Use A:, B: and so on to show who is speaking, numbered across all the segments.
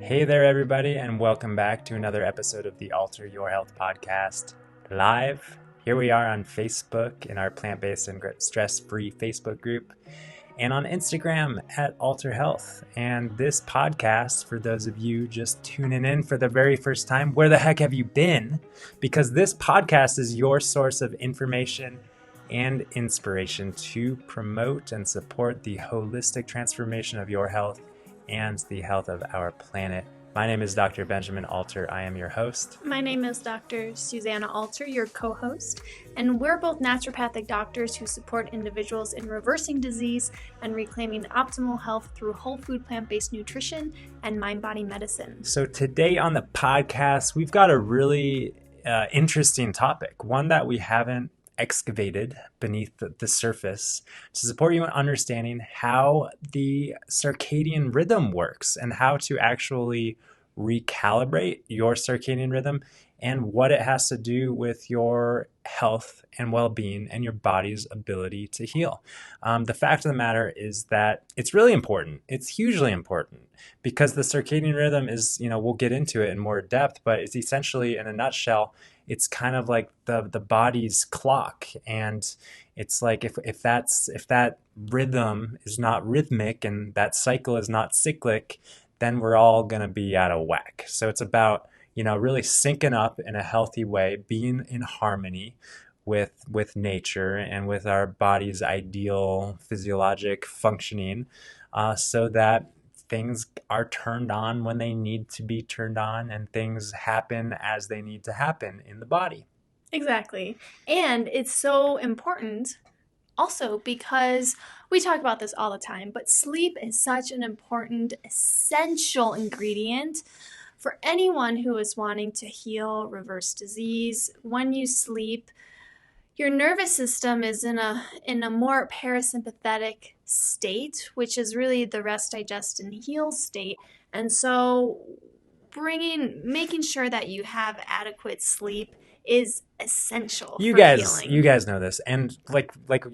A: Hey there, everybody, and welcome back to another episode of the Alter Your Health podcast live. Here we are on Facebook in our plant-based and stress-free Facebook group, and on Instagram at Alter Health. And this podcast, for those of you just tuning in for the very first time, where the heck have you been? Because this podcast is your source of information and inspiration to promote and support the holistic transformation of your health and the health of our planet. My name is Dr. Benjamin Alter. I am your host.
B: My name is Dr. Susanna Alter, your co-host, and we're both naturopathic doctors who support individuals in reversing disease and reclaiming optimal health through whole food plant-based nutrition and mind-body medicine.
A: So today on the podcast, we've got a really interesting topic, one that we haven't excavated beneath the surface, to support you in understanding how the circadian rhythm works and how to actually recalibrate your circadian rhythm and what it has to do with your health and well-being and your body's ability to heal. The fact of the matter is that it's really important. It's hugely important because the circadian rhythm is, we'll get into it in more depth, but it's essentially, in a nutshell, it's kind of like the body's clock. And it's like if that rhythm is not rhythmic and that cycle is not cyclic, then we're all going to be out of whack. So it's about, really syncing up in a healthy way, being in harmony with nature and with our body's ideal physiologic functioning, so that things are turned on when they need to be turned on and things happen as they need to happen in the body.
B: Exactly. And it's so important also because we talk about this all the time, but sleep is such an important, essential ingredient for anyone who is wanting to heal, reverse disease. When you sleep, your nervous system is in a more parasympathetic state, which is really the rest, digest, and heal state. And so making sure that you have adequate sleep is essential for healing.
A: You guys know this. And like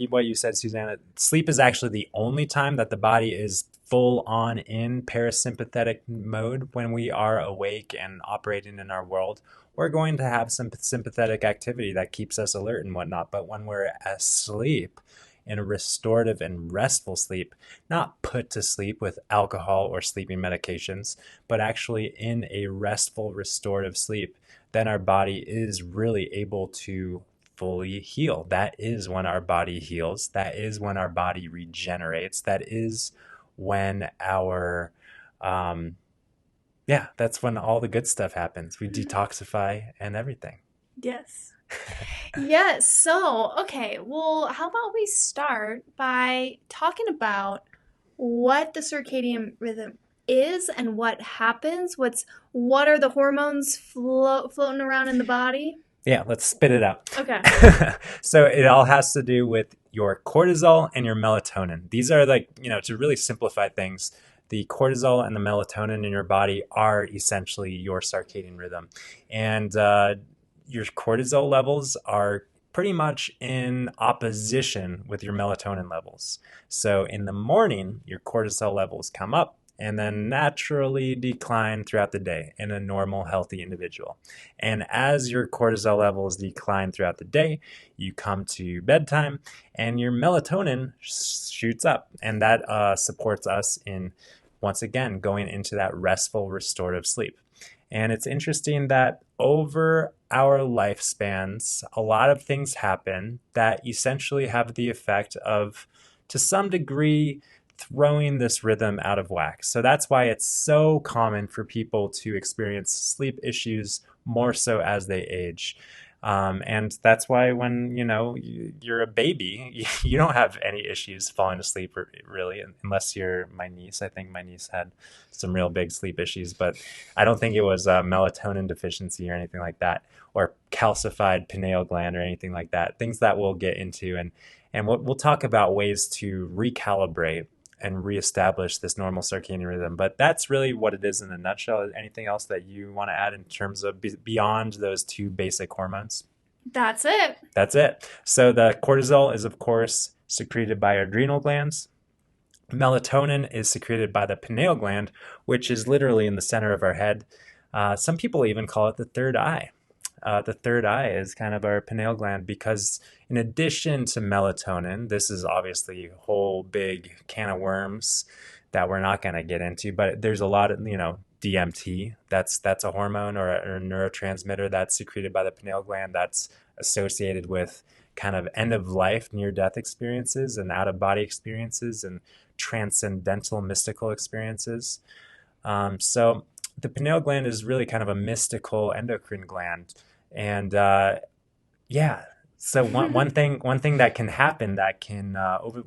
A: what you said, Susanna, sleep is actually the only time that the body is full on in parasympathetic mode. When we are awake and operating in our world, we're going to have some sympathetic activity that keeps us alert and whatnot. But when we're asleep, in a restorative and restful sleep, not put to sleep with alcohol or sleeping medications, but actually in a restful, restorative sleep, then our body is really able to fully heal. That is when our body heals. That is when our body regenerates. That is when that's when all the good stuff happens. We detoxify and everything.
B: Yes. Yes. So, okay. Well, how about we start by talking about what the circadian rhythm is and what happens? What are the hormones floating around in the body?
A: Yeah, let's spit it out.
B: Okay.
A: So it all has to do with your cortisol and your melatonin. These are to really simplify things, the cortisol and the melatonin in your body are essentially your circadian rhythm. And your cortisol levels are pretty much in opposition with your melatonin levels. So in the morning, your cortisol levels come up and then naturally decline throughout the day in a normal, healthy individual. And as your cortisol levels decline throughout the day, you come to bedtime and your melatonin shoots up. And that supports us in, once again, going into that restful, restorative sleep. And it's interesting that over our lifespans, a lot of things happen that essentially have the effect of, to some degree, throwing this rhythm out of whack. So that's why it's so common for people to experience sleep issues more so as they age. And that's why when, you're a baby, you don't have any issues falling asleep really, unless you're my niece. I think my niece had some real big sleep issues, but I don't think it was melatonin deficiency or anything like that, or calcified pineal gland or anything like that, things that we'll get into. And we'll talk about ways to recalibrate and reestablish this normal circadian rhythm. But that's really what it is in a nutshell. Anything else that you want to add in terms of beyond those two basic hormones?
B: That's it.
A: That's it. So the cortisol is, of course, secreted by our adrenal glands. Melatonin is secreted by the pineal gland, which is literally in the center of our head. Some people even call it the third eye. The third eye is kind of our pineal gland because, in addition to melatonin, this is obviously a whole big can of worms that we're not going to get into. But there's a lot of DMT. That's a hormone or a neurotransmitter that's secreted by the pineal gland that's associated with kind of end of life, near death experiences and out of body experiences and transcendental mystical experiences. So the pineal gland is really kind of a mystical endocrine gland, and yeah. So one thing that can happen that can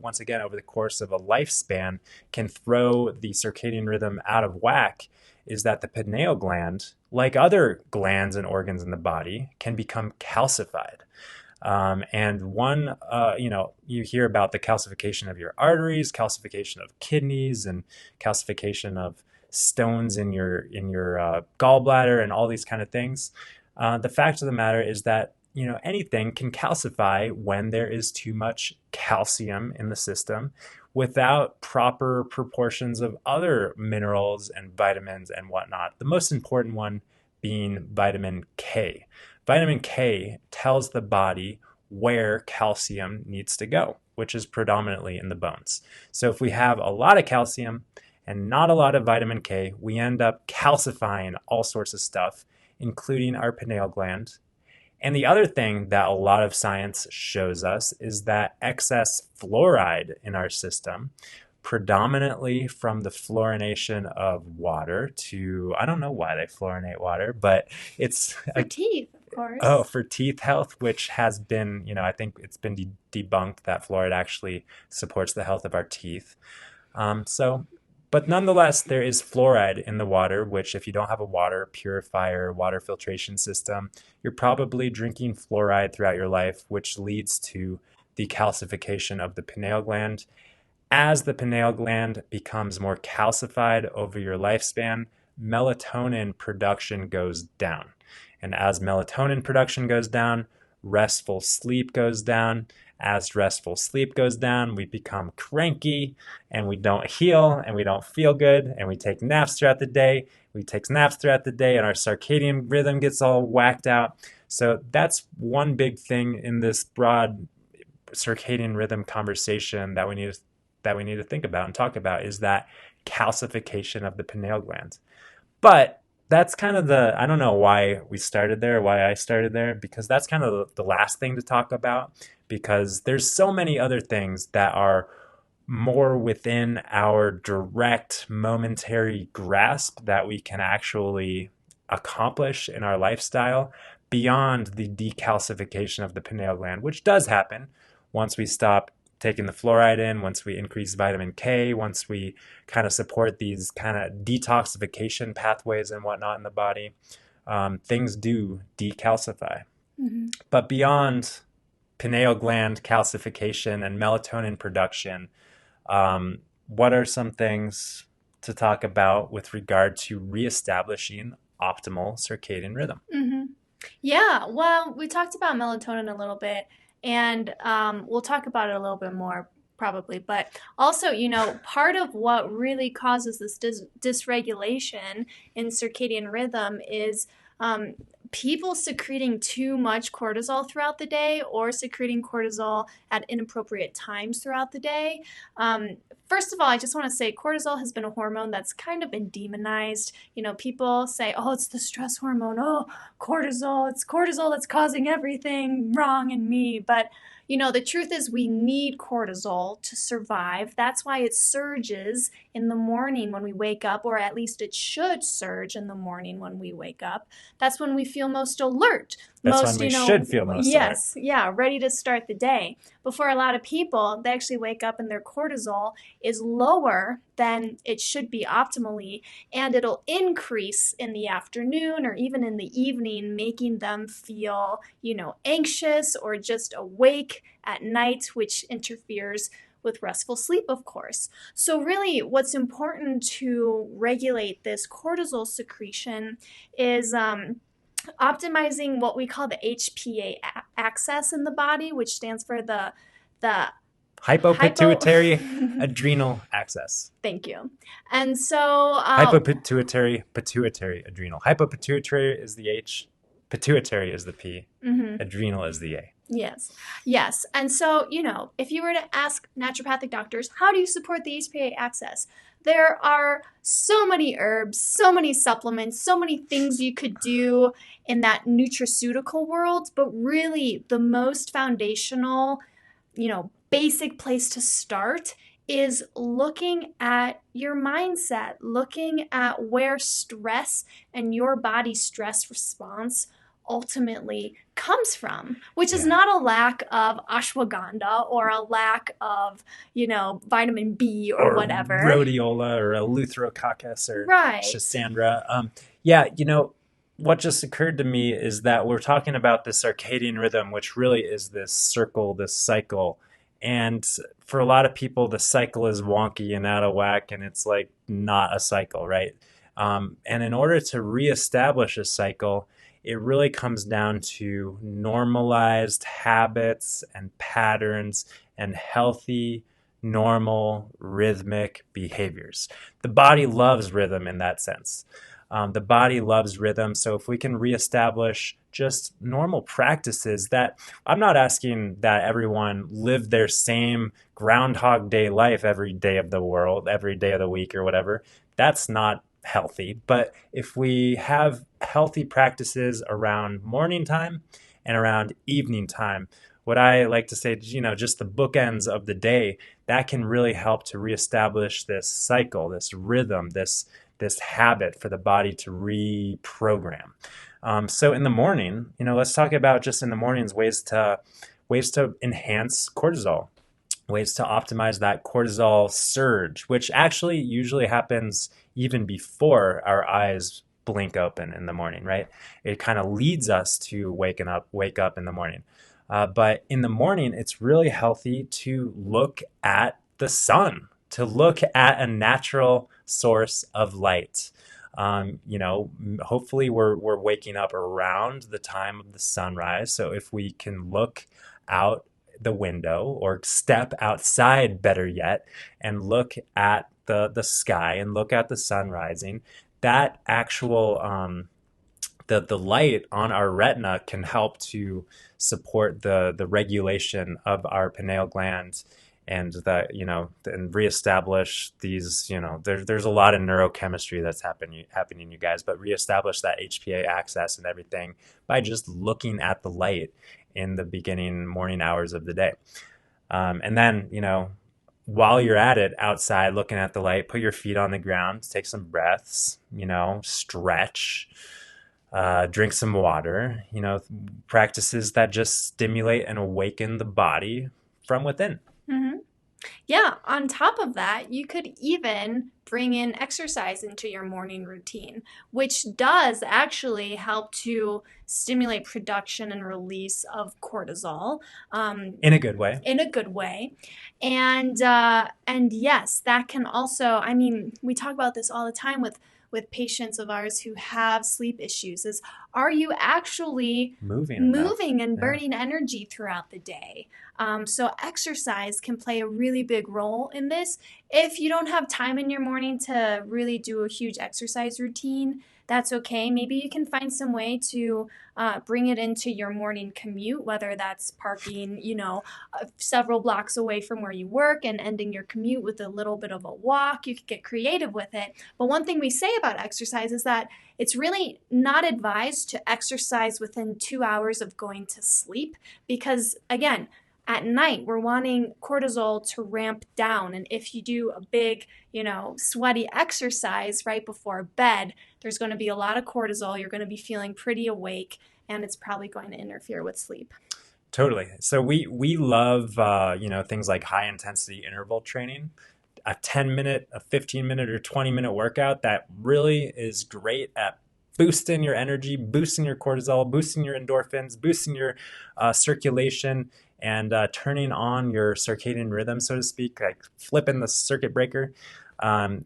A: once again over the course of a lifespan can throw the circadian rhythm out of whack is that the pineal gland, like other glands and organs in the body, can become calcified. And you hear about the calcification of your arteries, calcification of kidneys, and calcification of stones in your gallbladder, and all these kind of things. The fact of the matter is that anything can calcify when there is too much calcium in the system without proper proportions of other minerals and vitamins and whatnot. The most important one being vitamin K. Vitamin K tells the body where calcium needs to go, which is predominantly in the bones. So if we have a lot of calcium and not a lot of vitamin K, we end up calcifying all sorts of stuff, including our pineal gland. And the other thing that a lot of science shows us is that excess fluoride in our system, predominantly from the fluorination of water to, I don't know why they fluorinate water, but it's
B: For teeth, of course.
A: oh, for teeth health, which has been, I think it's been debunked that fluoride actually supports the health of our teeth. So, but nonetheless, there is fluoride in the water, which if you don't have a water purifier, water filtration system, you're probably drinking fluoride throughout your life, which leads to the calcification of the pineal gland. As the pineal gland becomes more calcified over your lifespan, melatonin production goes down. And as melatonin production goes down, restful sleep goes down. As restful sleep goes down, we become cranky and we don't heal and we don't feel good and we take naps throughout the day. We take naps throughout the day and our circadian rhythm gets all whacked out. So that's one big thing in this broad circadian rhythm conversation that we need to think about and talk about is that calcification of the pineal gland. But that's kind of I don't know why we started there, why I started there, because that's kind of the last thing to talk about, because there's so many other things that are more within our direct momentary grasp that we can actually accomplish in our lifestyle beyond the decalcification of the pineal gland, which does happen once we stop taking the fluoride in, once we increase vitamin K, once we kind of support these kind of detoxification pathways and whatnot in the body, things do decalcify.
B: Mm-hmm.
A: But beyond pineal gland calcification and melatonin production, what are some things to talk about with regard to reestablishing optimal circadian rhythm?
B: Mm-hmm. Yeah, well, we talked about melatonin a little bit, and we'll talk about it a little bit more probably. But also, part of what really causes this dysregulation in circadian rhythm is um, people secreting too much cortisol throughout the day or secreting cortisol at inappropriate times throughout the day. Um, First of all, I just want to say cortisol has been a hormone that's kind of been demonized. People say, oh, it's the stress hormone. Oh, cortisol. It's cortisol that's causing everything wrong in me. But the truth is we need cortisol to survive. That's why it surges in the morning when we wake up, or at least it should surge in the morning when we wake up. That's when we feel most alert,
A: That's when
B: most,
A: we should feel most alert.
B: yes, yeah, ready to start the day. But for a lot of people, they actually wake up and their cortisol is lower than it should be optimally, and it'll increase in the afternoon or even in the evening, making them feel, anxious or just awake at night, which interferes with restful sleep, of course. So, really, what's important to regulate this cortisol secretion is optimizing what we call the HPA axis in the body, which stands for the Hypo.
A: Hypopituitary adrenal axis.
B: Thank you. And so,
A: Pituitary adrenal. Hypopituitary is the H, pituitary is the P, adrenal is the A.
B: Yes. Yes. And so, if you were to ask naturopathic doctors, how do you support the HPA axis? There are so many herbs, so many supplements, so many things you could do in that nutraceutical world, but really the most foundational, basic place to start is looking at your mindset, looking at where stress and your body's stress response ultimately comes from, which is not a lack of ashwagandha or a lack of, vitamin B or whatever.
A: Rhodiola or Eleutherococcus or
B: Right.
A: Schisandra. What just occurred to me is that we're talking about the circadian rhythm, which really is this circle, this cycle. And for a lot of people, the cycle is wonky and out of whack, and it's like not a cycle, right? And in order to reestablish a cycle, it really comes down to normalized habits and patterns and healthy, normal, rhythmic behaviors. The body loves rhythm in that sense. The body loves rhythm. So if we can reestablish just normal practices that I'm not asking that everyone live their same Groundhog Day life every day of the world, every day of the week or whatever. That's not healthy. But if we have healthy practices around morning time and around evening time, what I like to say, just the bookends of the day, that can really help to reestablish this cycle, this rhythm, this habit for the body to reprogram. So in the morning, let's talk about just in the mornings ways to enhance cortisol, ways to optimize that cortisol surge, which actually usually happens even before our eyes blink open in the morning, right? It kind of leads us to wake up in the morning. But in the morning, it's really healthy to look at the sun, to look at a natural source of light. Hopefully we're waking up around the time of the sunrise. So if we can look out the window or step outside, better yet, and look at the sky and look at the sun rising, that actual the light on our retina can help to support the regulation of our pineal gland and and reestablish these, there's a lot of neurochemistry that's happening, you guys, but reestablish that HPA axis and everything by just looking at the light in the beginning morning hours of the day. And then, while you're at it outside looking at the light, put your feet on the ground, take some breaths, stretch, drink some water, practices that just stimulate and awaken the body from within.
B: Mm-hmm. Yeah, on top of that, you could even bring in exercise into your morning routine, which does actually help to stimulate production and release of cortisol.
A: In a good way.
B: In a good way. And yes, that can also, we talk about this all the time with patients of ours who have sleep issues is, are you actually moving and burning energy throughout the day? So exercise can play a really big role in this. If you don't have time in your morning to really do a huge exercise routine, that's okay. Maybe you can find some way to bring it into your morning commute, whether that's parking, several blocks away from where you work and ending your commute with a little bit of a walk. You could get creative with it. But one thing we say about exercise is that it's really not advised to exercise within 2 hours of going to sleep because, again, at night, we're wanting cortisol to ramp down. And if you do a big, sweaty exercise right before bed, there's going to be a lot of cortisol. You're going to be feeling pretty awake, and it's probably going to interfere with sleep.
A: Totally. So we love, things like high intensity interval training, a 10-minute, a 15-minute, or 20-minute workout that really is great at boosting your energy, boosting your cortisol, boosting your endorphins, boosting your circulation, and turning on your circadian rhythm, so to speak, like flipping the circuit breaker.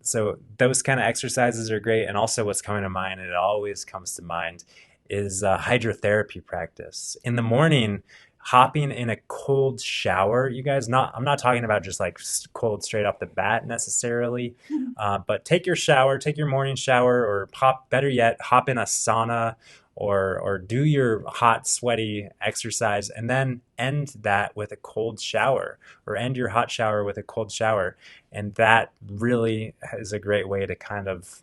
A: So those kind of exercises are great. And also what's coming to mind, and it always comes to mind, is hydrotherapy practice. In the morning, hopping in a cold shower, you guys. I'm not talking about just like cold straight off the bat necessarily, but take your shower, take your morning shower, or better yet, hop in a sauna, or do your hot, sweaty exercise, and then end that with a cold shower, or end your hot shower with a cold shower. And that really is a great way to kind of,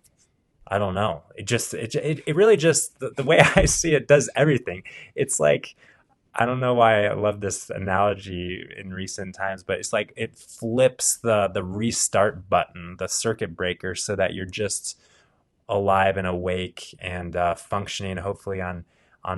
A: I don't know. It really just, the way I see it does everything. It's like, I don't know why I love this analogy in recent times, but it's like it flips the restart button, the circuit breaker, so that you're just alive and awake and functioning, hopefully on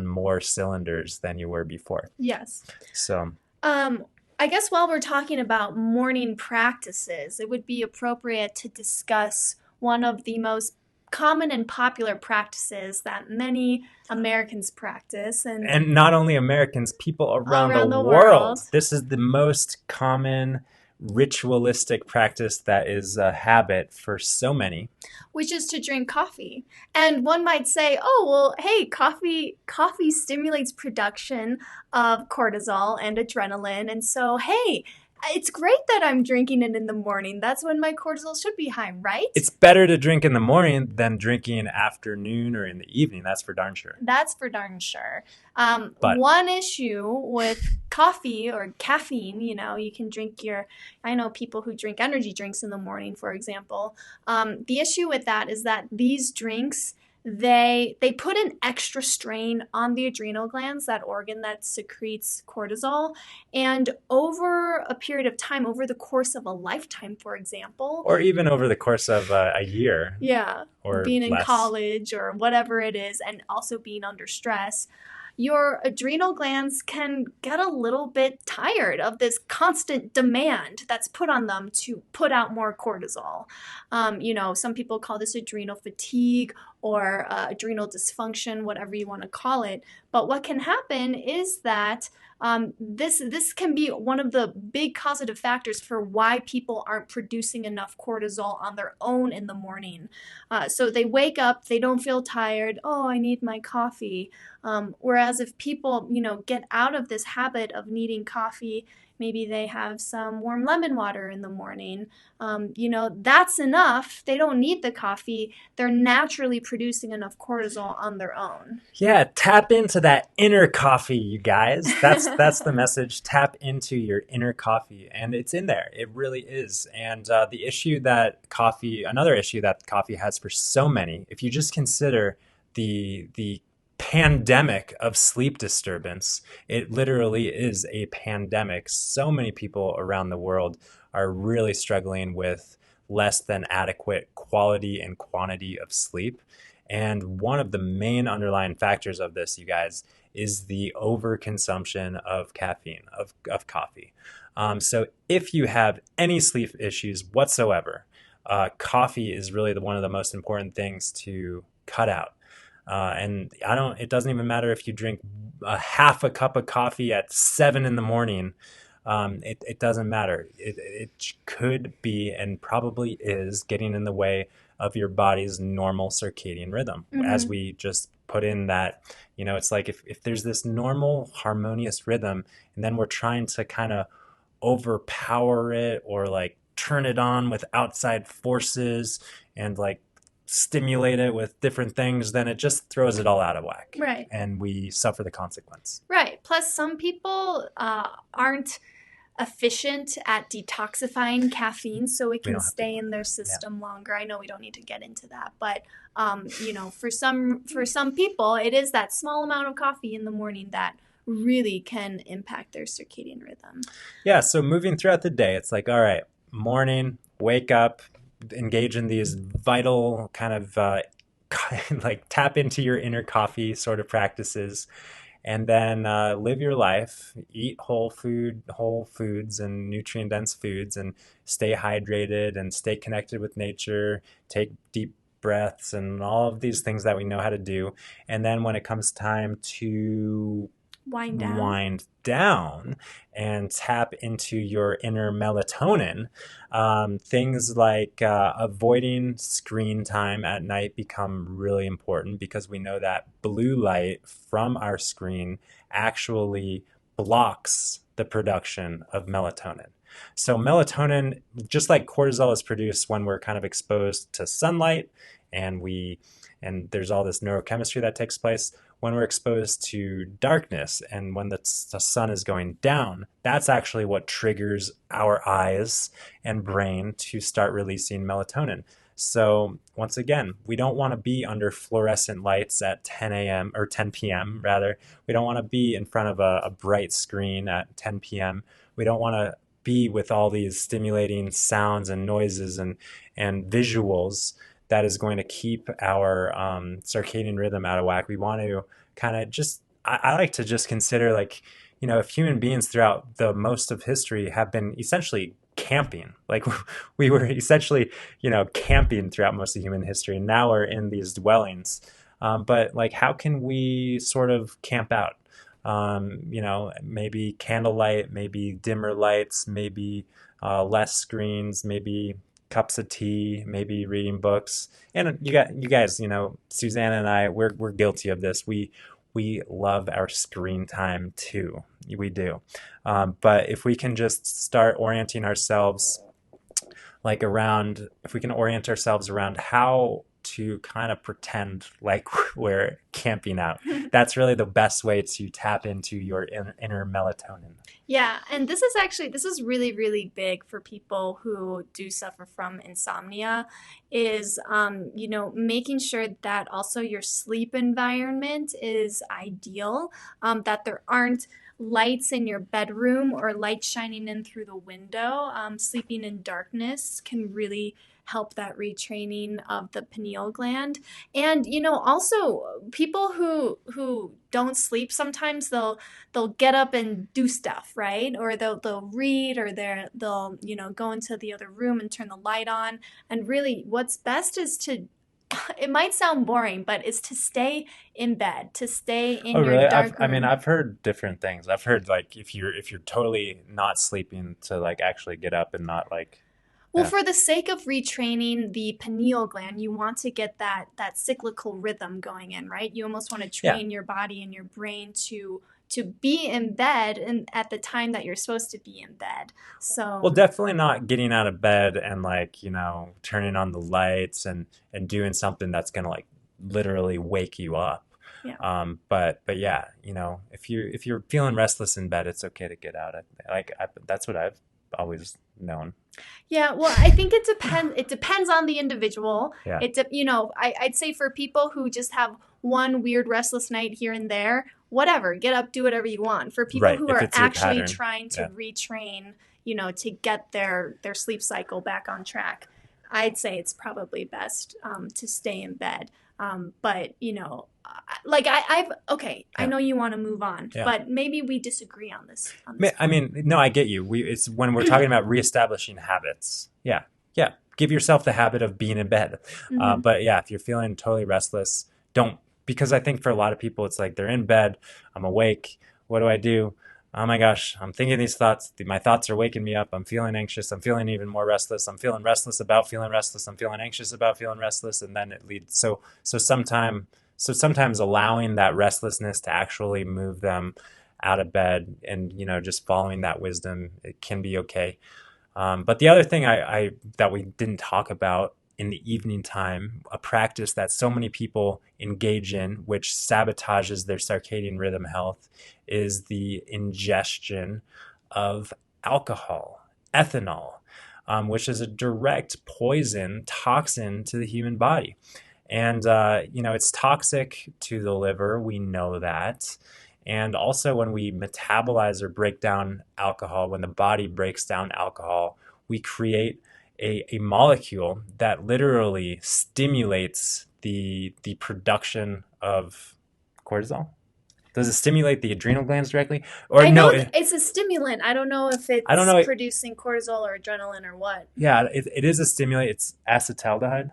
A: more cylinders than you were before.
B: Yes.
A: So
B: I guess while we're talking about morning practices, it would be appropriate to discuss one of the most common and popular practices that many Americans practice.
A: And not only Americans, people around
B: Around
A: the
B: the
A: world.
B: world.
A: This is the most common ritualistic practice that is a habit for so many.
B: Which is to drink coffee. And one might say, oh, well, hey, coffee stimulates production of cortisol and adrenaline. And so, hey, it's great that I'm drinking it in the morning. That's when my cortisol should be high, right?
A: It's better to drink in the morning than drinking in the afternoon or in the evening. That's for darn sure.
B: That's for darn sure.
A: But
B: one issue with coffee or caffeine, you can drink I know people who drink energy drinks in the morning, for example. The issue with that is that these drinks, they put an extra strain on the adrenal glands, that organ that secretes cortisol. And over a period of time, over the course of a lifetime, for example,
A: or even over the course of a year.
B: Yeah.
A: Or
B: being in
A: less.
B: college or whatever it is, and also being under stress, your adrenal glands can get a little bit tired of this constant demand that's put on them to put out more cortisol. Some people call this adrenal fatigue or adrenal dysfunction, whatever you want to call it. But what can happen is that this can be one of the big causative factors for why people aren't producing enough cortisol on their own in the morning. So they wake up, they don't feel tired. Oh, I need my coffee. Whereas if people, get out of this habit of needing coffee, maybe they have some warm lemon water in the morning. That's enough. They don't need the coffee. They're naturally producing enough cortisol on their own.
A: Yeah, tap into that inner coffee, you guys. That's the message. Tap into your inner coffee, and it's in there. It really is. And another issue that coffee has for so many, if you just consider the pandemic of sleep disturbance. It literally is a pandemic. So many people around the world are really struggling with less than adequate quality and quantity of sleep. And one of the main underlying factors of this, you guys, is the overconsumption of caffeine, of coffee. So if you have any sleep issues whatsoever, coffee is really one of the most important things to cut out. And it doesn't even matter if you drink a half a cup of coffee at 7 a.m. It doesn't matter. It could be, and probably is, getting in the way of your body's normal circadian rhythm. Mm-hmm. As we just put in that, it's like if there's this normal harmonious rhythm, and then we're trying to kind of overpower it or like turn it on with outside forces and like stimulate it with different things, then it just throws it all out of whack.
B: Right.
A: And we suffer the consequence.
B: Right. Plus, some people aren't efficient at detoxifying caffeine, so it can stay in their system longer. I know we don't need to get into that, but for some people, it is that small amount of coffee in the morning that really can impact their circadian rhythm.
A: Yeah. So moving throughout the day, it's like, all right, morning, wake up, engage in these vital kind of like tap into your inner coffee sort of practices, and then live your life, eat whole foods and nutrient dense foods, and stay hydrated and stay connected with nature, take deep breaths and all of these things that we know how to do. And then when it comes time to wind down and tap into your inner melatonin, things like avoiding screen time at night become really important, because we know that blue light from our screen actually blocks the production of melatonin. So melatonin, just like cortisol, is produced when we're kind of exposed to sunlight, and there's all this neurochemistry that takes place when we're exposed to darkness, and when the sun is going down. That's actually what triggers our eyes and brain to start releasing melatonin. So once again, we don't want to be under fluorescent lights at 10 a.m. or 10 p.m. rather. We don't want to be in front of a bright screen at 10 p.m. We don't want to be with all these stimulating sounds and noises and visuals that is going to keep our circadian rhythm out of whack. We want to kind of just, I like to just consider, like, if human beings throughout the most of history have been essentially camping, like we were essentially, camping throughout most of human history, and now we're in these dwellings. But like, how can we sort of camp out? Maybe candlelight, maybe dimmer lights, maybe less screens, maybe cups of tea, maybe reading books. And you guys, Susanna and I, we're guilty of this. We love our screen time too. We do. But if we can just start orienting ourselves if we can orient ourselves around how to kind of pretend like we're camping out, that's really the best way to tap into your inner melatonin.
B: Yeah, and this is really, really big for people who do suffer from insomnia, is making sure that also your sleep environment is ideal, that there aren't lights in your bedroom or light shining in through the window. Sleeping in darkness can really help that retraining of the pineal gland. And also people who don't sleep, sometimes they'll get up and do stuff, right? Or they'll read, or they'll go into the other room and turn the light on. And really what's best is to, it might sound boring, but it's to stay in bed, to stay in your
A: really?
B: dark room.
A: I've heard different things. I've heard, like, if you're totally not sleeping, to like actually get up and not like.
B: Well,
A: Yeah.
B: for the sake of retraining the pineal gland, you want to get that cyclical rhythm going in, right? You almost want to train your body and your brain to be in bed and at the time that you're supposed to be in bed. So
A: Well, definitely not getting out of bed and, like, turning on the lights and doing something that's gonna, like, literally wake you up.
B: yeah.
A: But yeah, if you're feeling restless in bed, it's okay to get out. That's what I've always known.
B: Yeah, well, I think it depends. It depends on the individual.
A: Yeah.
B: I'd say for people who just have one weird restless night here and there, whatever, get up, do whatever you want. For people
A: Right,
B: who
A: if
B: are
A: it's your
B: actually
A: pattern.
B: trying to
A: Yeah.
B: retrain, to get their sleep cycle back on track, I'd say it's probably best to stay in bed. But I know you want to move on,
A: Yeah.
B: but maybe we disagree on this.
A: I mean, no, I get you. It's when we're talking about reestablishing habits. Yeah. Give yourself the habit of being in bed.
B: Mhm.
A: But yeah, if you're feeling totally restless, don't, because I think for a lot of people, it's like they're in bed, I'm awake. What do I do? Oh my gosh, I'm thinking these thoughts. My thoughts are waking me up. I'm feeling anxious. I'm feeling even more restless. I'm feeling restless about feeling restless. I'm feeling anxious about feeling restless. And then it leads. So sometimes allowing that restlessness to actually move them out of bed, and just following that wisdom, it can be okay. But the other thing I that we didn't talk about in the evening time, a practice that so many people engage in, which sabotages their circadian rhythm health, is the ingestion of alcohol, ethanol, which is a direct toxin to the human body. And, it's toxic to the liver. We know that. And also, when we metabolize or break down alcohol, when the body breaks down alcohol, we create a molecule that literally stimulates the production of cortisol. Does it stimulate the adrenal glands directly? Or
B: I
A: no?
B: know it's a stimulant. I don't know if it's
A: I don't know.
B: producing cortisol or adrenaline or what.
A: Yeah, it is a stimulant. It's acetaldehyde.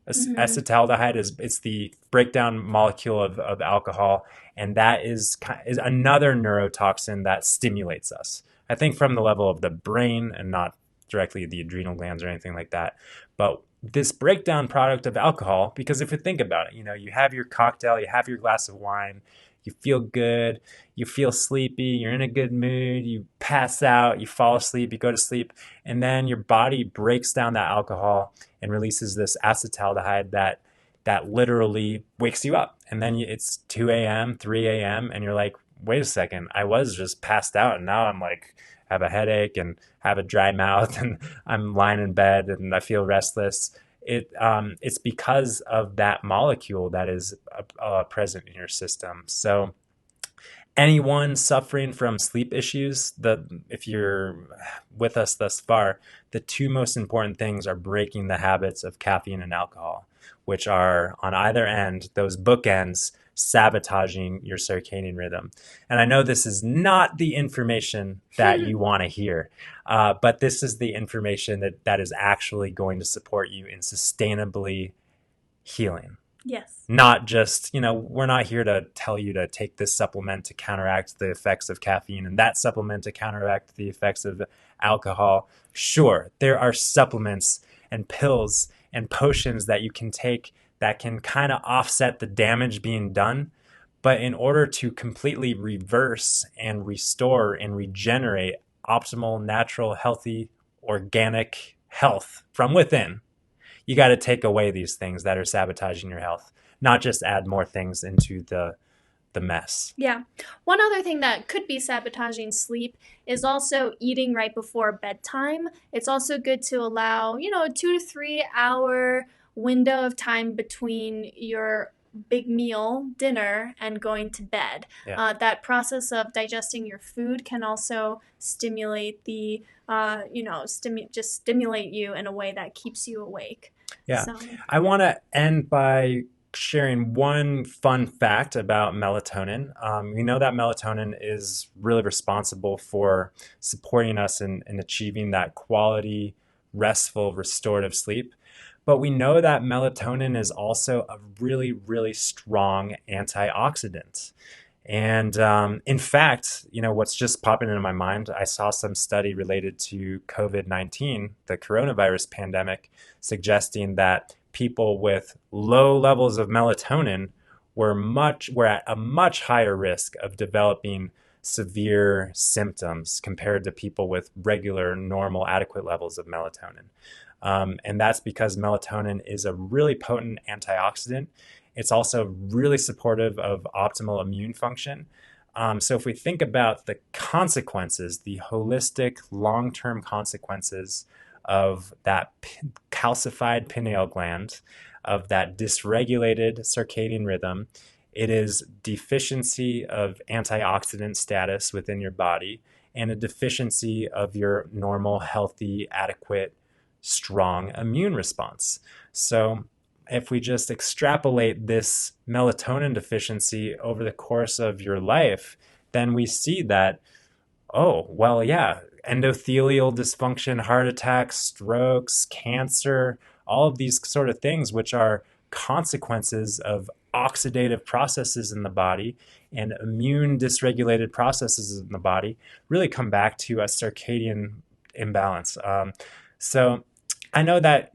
B: Mhm.
A: Acetaldehyde it's the breakdown molecule of alcohol, and that is another neurotoxin that stimulates us. I think from the level of the brain and not directly the adrenal glands or anything like that. But this breakdown product of alcohol, because if you think about it, you have your cocktail, you have your glass of wine, you feel good, you feel sleepy, you're in a good mood, you pass out, you fall asleep, you go to sleep, and then your body breaks down that alcohol and releases this acetaldehyde that literally wakes you up. And then it's 2 a.m., 3 a.m., and you're like, wait a second, I was just passed out, and now I'm like, have a headache and have a dry mouth, and I'm lying in bed and I feel restless. It's because of that molecule that is present in your system. So anyone suffering from sleep issues, if you're with us thus far, the two most important things are breaking the habits of caffeine and alcohol, which are on either end, those bookends, sabotaging your circadian rhythm. And I know this is not the information that you want to hear, but this is the information that is actually going to support you in sustainably healing.
B: Yes.
A: Not just, we're not here to tell you to take this supplement to counteract the effects of caffeine and that supplement to counteract the effects of alcohol. Sure, there are supplements and pills and potions that you can take that can kind of offset the damage being done. But in order to completely reverse and restore and regenerate optimal, natural, healthy, organic health from within, you got to take away these things that are sabotaging your health, not just add more things into the mess.
B: Yeah. One other thing that could be sabotaging sleep is also eating right before bedtime. It's also good to allow, a 2 to 3 hour window of time between your big meal, dinner, and going to bed.
A: Yeah.
B: That process of digesting your food can also stimulate just stimulate you in a way that keeps you awake.
A: Yeah.
B: So,
A: I want to end by sharing one fun fact about melatonin. We know that melatonin is really responsible for supporting us in achieving that quality, restful, restorative sleep. But we know that melatonin is also a really, really strong antioxidant. And in fact, what's just popping into my mind, I saw some study related to COVID-19, the coronavirus pandemic, suggesting that people with low levels of melatonin were at a much higher risk of developing severe symptoms compared to people with regular, normal, adequate levels of melatonin. And that's because melatonin is a really potent antioxidant. It's also really supportive of optimal immune function. So if we think about the consequences, the holistic long-term consequences of that calcified pineal gland, of that dysregulated circadian rhythm, it is deficiency of antioxidant status within your body and a deficiency of your normal, healthy, adequate, strong immune response. So if we just extrapolate this melatonin deficiency over the course of your life, then we see that, oh, well, yeah, endothelial dysfunction, heart attacks, strokes, cancer, all of these sort of things, which are consequences of oxidative processes in the body and immune dysregulated processes in the body, really come back to a circadian imbalance. So I know that,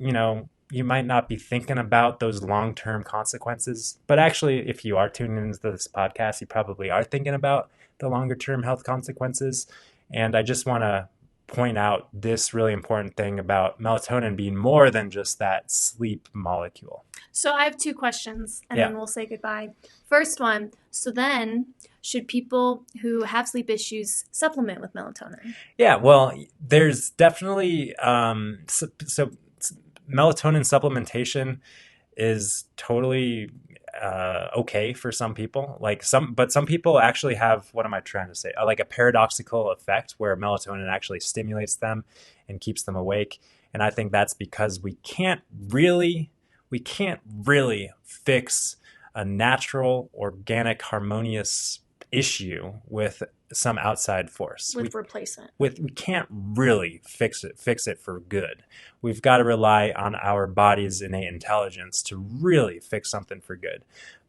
A: you might not be thinking about those long-term consequences, but actually, if you are tuning into this podcast, you probably are thinking about the longer-term health consequences. And I just want to point out this really important thing about melatonin being more than just that sleep molecule.
B: So I have two questions, and
A: Yeah.
B: then we'll say goodbye. First one, so then should people who have sleep issues supplement with melatonin?
A: Yeah, well, there's definitely so melatonin supplementation is totally okay for some people. But some people actually have, what am I trying to say? Like a paradoxical effect where melatonin actually stimulates them and keeps them awake. And I think that's because we can't really fix a natural, organic, harmonious issue with some outside force.
B: Replacement.
A: We can't really fix it for good. We've got to rely on our body's innate intelligence to really fix something for good.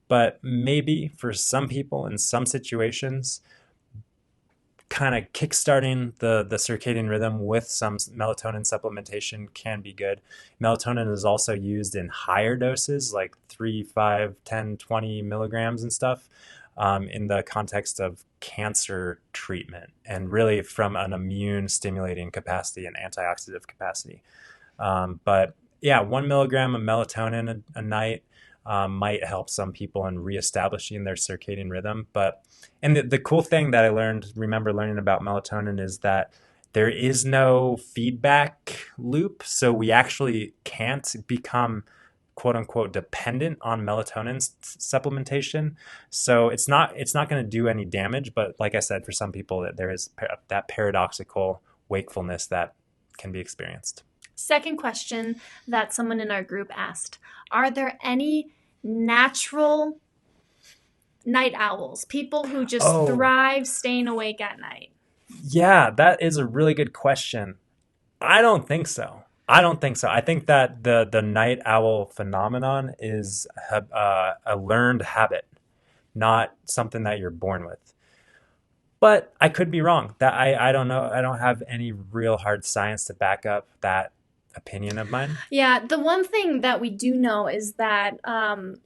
A: But maybe for some people in some situations, kind of kickstarting the circadian rhythm with some melatonin supplementation can be good. Melatonin is also used in higher doses, like 3, 5, 10, 20 milligrams and stuff, in the context of cancer treatment and really from an immune stimulating capacity and antioxidant capacity. But yeah, 1 milligram of melatonin a night might help some people in reestablishing their circadian rhythm. And the cool thing that I remember learning about melatonin is that there is no feedback loop. So we actually can't become quote unquote dependent on melatonin supplementation. So it's not going to do any damage. But like I said, for some people there is that paradoxical wakefulness that can be experienced.
B: Second question that someone in our group asked, are there any natural night owls, people who just thrive staying awake at night?
A: Yeah, that is a really good question. I don't think so. I think that the night owl phenomenon is a learned habit, not something that you're born with. But I could be wrong. That I don't know. I don't have any real hard science to back up that opinion of mine.
B: Yeah, the one thing that we do know is that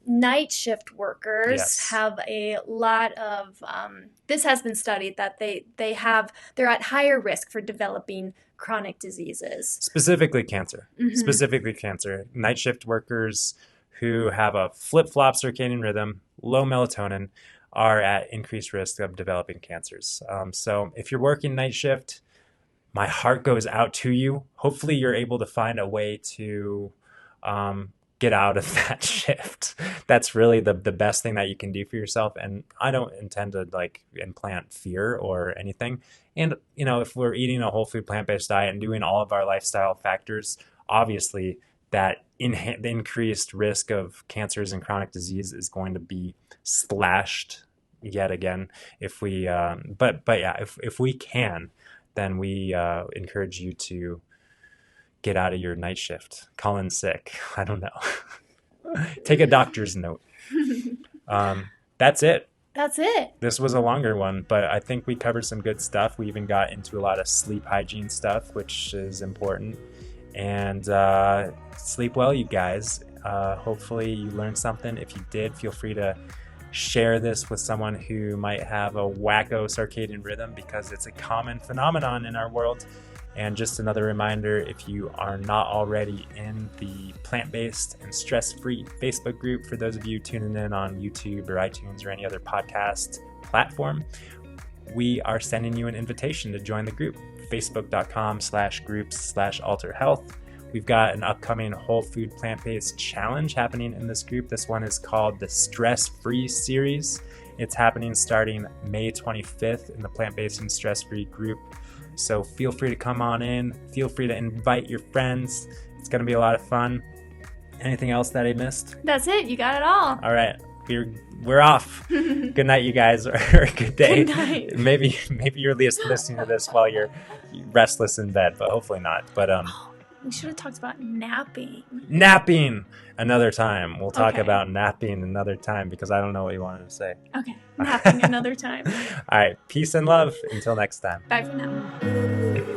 B: night shift workers have a lot of this has been studied that they're at higher risk for developing chronic diseases,
A: specifically cancer. Night shift workers who have a flip-flop circadian rhythm, low melatonin, are at increased risk of developing cancers. So if you're working night shift, my heart goes out to you. Hopefully you're able to find a way to get out of that shift. That's really the best thing that you can do for yourself. And I don't intend to implant fear or anything. And, if we're eating a whole food plant-based diet and doing all of our lifestyle factors, obviously that the increased risk of cancers and chronic disease is going to be slashed yet again if we, but yeah, if we can, then we encourage you to get out of your night shift. Call in sick. I don't know. Take a doctor's note. That's it.
B: That's it.
A: This was a longer one, but I think we covered some good stuff. We even got into a lot of sleep hygiene stuff, which is important. And sleep well, you guys. Hopefully you learned something. If you did, feel free to share this with someone who might have a wacko circadian rhythm, because it's a common phenomenon in our world. And just another reminder, if you are not already in the plant-based and stress-free Facebook group, for those of you tuning in on YouTube or iTunes or any other podcast platform, we are sending you an invitation to join the group, facebook.com/groups/alterhealth. We've got an upcoming whole food plant-based challenge happening in this group. This one is called the Stress-Free Series. It's happening starting May 25th in the plant-based and stress-free group. So feel free to come on in. Feel free to invite your friends. It's going to be a lot of fun. Anything else that I missed?
B: That's it. You got it all.
A: All right. We're off. Good night, you guys, or good day.
B: Good night.
A: Maybe you're listening to this while you're restless in bed, but hopefully not. But
B: we should have talked about napping.
A: Napping another time. We'll talk about napping another time, because I don't know what you wanted to say.
B: Okay. Napping another time.
A: All right. Peace and love. Until next time.
B: Bye for now.